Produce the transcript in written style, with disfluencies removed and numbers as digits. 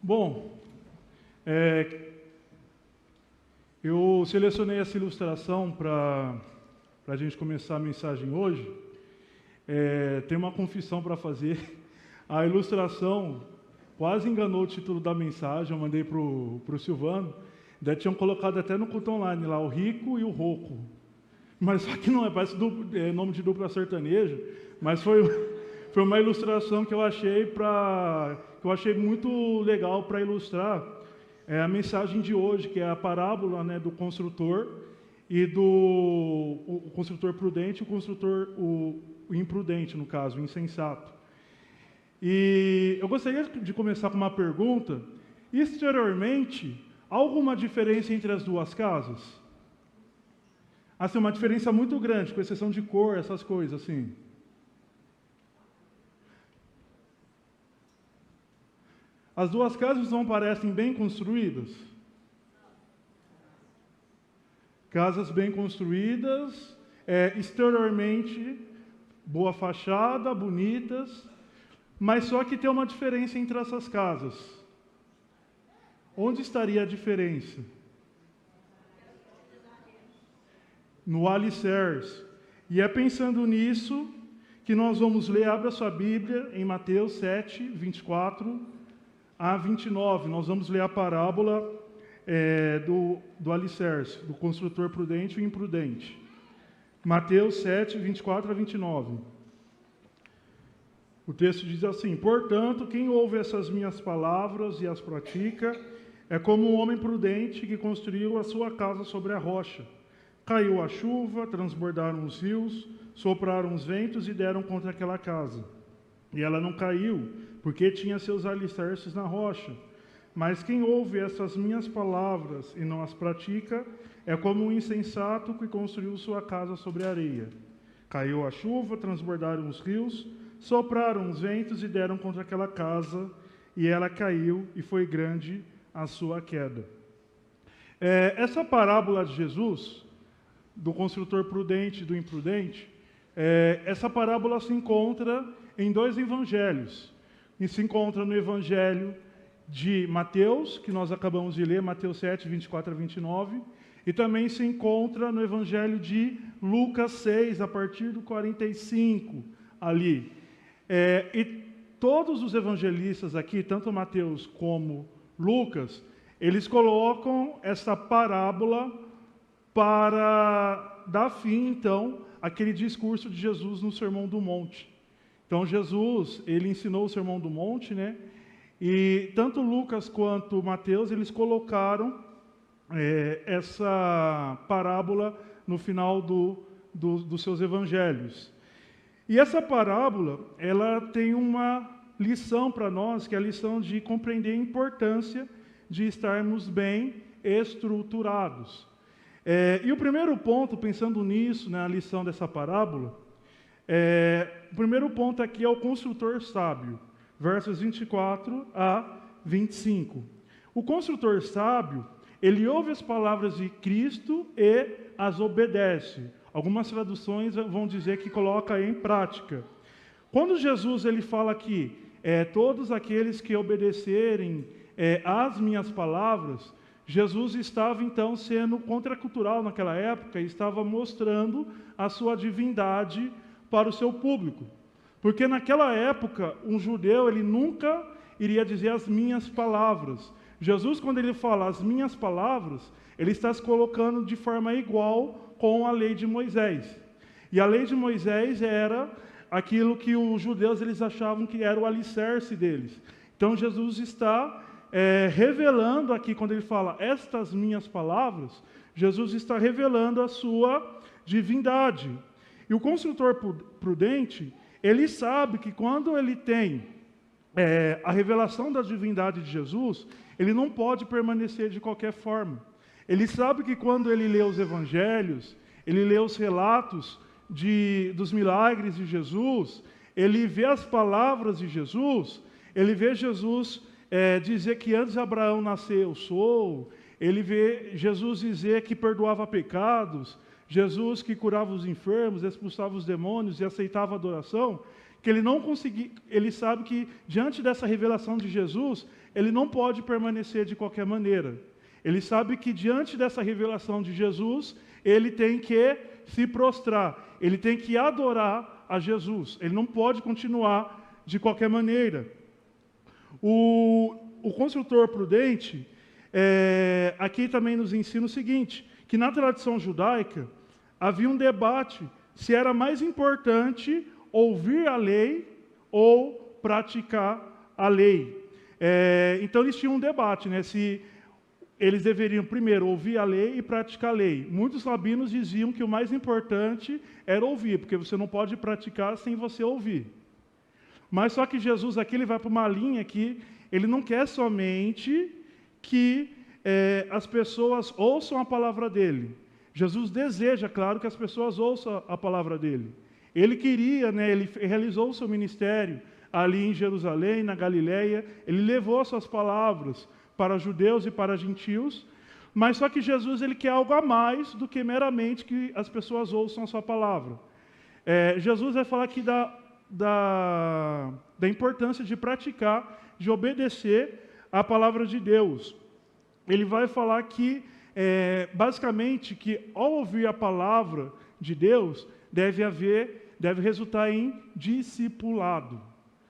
Bom, eu selecionei essa ilustração para a gente começar a mensagem hoje. Tem uma confissão para fazer. A ilustração quase enganou o título da mensagem, eu mandei para o Silvano. Daí tinham colocado até no culto online lá, o rico e o rouco. Mas só que não é, parece nome de dupla sertaneja, mas foi uma ilustração que eu achei muito legal para ilustrar a mensagem de hoje, que é a parábola, né, do construtor e o construtor prudente e o construtor o imprudente, no caso, o insensato. E eu gostaria de começar com uma pergunta. Exteriormente, há alguma diferença entre as duas casas? Assim, uma diferença muito grande, com exceção de cor, essas coisas, assim. As duas casas não parecem bem construídas? Casas bem construídas, exteriormente, boa fachada, bonitas, mas só que tem uma diferença entre essas casas. Onde estaria a diferença? No alicerce. E é pensando nisso que nós vamos ler, abra sua Bíblia, em Mateus 7, 24 a 29. Nós vamos ler a parábola do alicerce, do construtor prudente e imprudente. Mateus 7, 24 a 29. O texto diz assim: portanto, quem ouve essas minhas palavras e as pratica, é como um homem prudente que construiu a sua casa sobre a rocha. Caiu a chuva, transbordaram os rios, sopraram os ventos e deram contra aquela casa. E ela não caiu, porque tinha seus alicerces na rocha. Mas quem ouve essas minhas palavras e não as pratica, é como um insensato que construiu sua casa sobre a areia. Caiu a chuva, transbordaram os rios, sopraram os ventos e deram contra aquela casa, e ela caiu, e foi grande a sua queda. Essa parábola de Jesus, do construtor prudente e do imprudente, essa parábola se encontra em dois evangelhos. E se encontra no evangelho de Mateus, que nós acabamos de ler, Mateus 7, 24 a 29, e também se encontra no evangelho de Lucas 6, a partir do 45, ali. E todos os evangelistas aqui, tanto Mateus como Lucas, eles colocam essa parábola para dar fim, então, àquele discurso de Jesus no Sermão do Monte. Então, Jesus, ele ensinou o Sermão do Monte, né? E tanto Lucas quanto Mateus, eles colocaram essa parábola no final dos seus evangelhos. E essa parábola, ela tem uma lição para nós, que é a lição de compreender a importância de estarmos bem estruturados. E o primeiro ponto, pensando nisso, na lição dessa parábola, o primeiro ponto aqui é o construtor sábio, versos 24 a 25. O construtor sábio, ele ouve as palavras de Cristo e as obedece. Algumas traduções vão dizer que coloca em prática. Quando Jesus ele fala aqui, todos aqueles que obedecerem às minhas palavras, Jesus estava, então, sendo contracultural naquela época e estava mostrando a sua divindade para o seu público. Porque naquela época, um judeu, ele nunca iria dizer as minhas palavras. Jesus, quando ele fala as minhas palavras, ele está se colocando de forma igual com a lei de Moisés. E a lei de Moisés era aquilo que os judeus eles achavam que era o alicerce deles. Então, Jesus está revelando aqui, quando ele fala estas minhas palavras, Jesus está revelando a sua divindade. E o construtor prudente, ele sabe que quando ele tem a revelação da divindade de Jesus, ele não pode permanecer de qualquer forma. Ele sabe que quando ele lê os evangelhos, ele lê os relatos dos milagres de Jesus, ele vê as palavras de Jesus, ele vê Jesus dizer que antes de Abraão nascer eu sou, ele vê Jesus dizer que perdoava pecados, Jesus que curava os enfermos, expulsava os demônios e aceitava a adoração. porque ele sabe que diante dessa revelação de Jesus, ele não pode permanecer de qualquer maneira. Ele sabe que diante dessa revelação de Jesus, ele tem que se prostrar, ele tem que adorar a Jesus. Ele não pode continuar de qualquer maneira. O construtor prudente, aqui também nos ensina o seguinte, que na tradição judaica havia um debate se era mais importante ouvir a lei ou praticar a lei. Então eles tinham um debate, né, se eles deveriam primeiro ouvir a lei e praticar a lei. Muitos rabinos diziam que o mais importante era ouvir, porque você não pode praticar sem você ouvir. Mas só que Jesus aqui ele vai para uma linha que ele não quer somente que as pessoas ouçam a palavra dele. Jesus deseja, claro, que as pessoas ouçam a palavra dele. Ele queria, né, ele realizou o seu ministério ali em Jerusalém, na Galileia. Ele levou as suas palavras para judeus e para gentios, mas só que Jesus ele quer algo a mais do que meramente que as pessoas ouçam a sua palavra. Jesus vai falar aqui da importância de praticar, de obedecer a palavra de Deus. Ele vai falar que, basicamente, que ao ouvir a palavra de Deus, deve resultar em discipulado.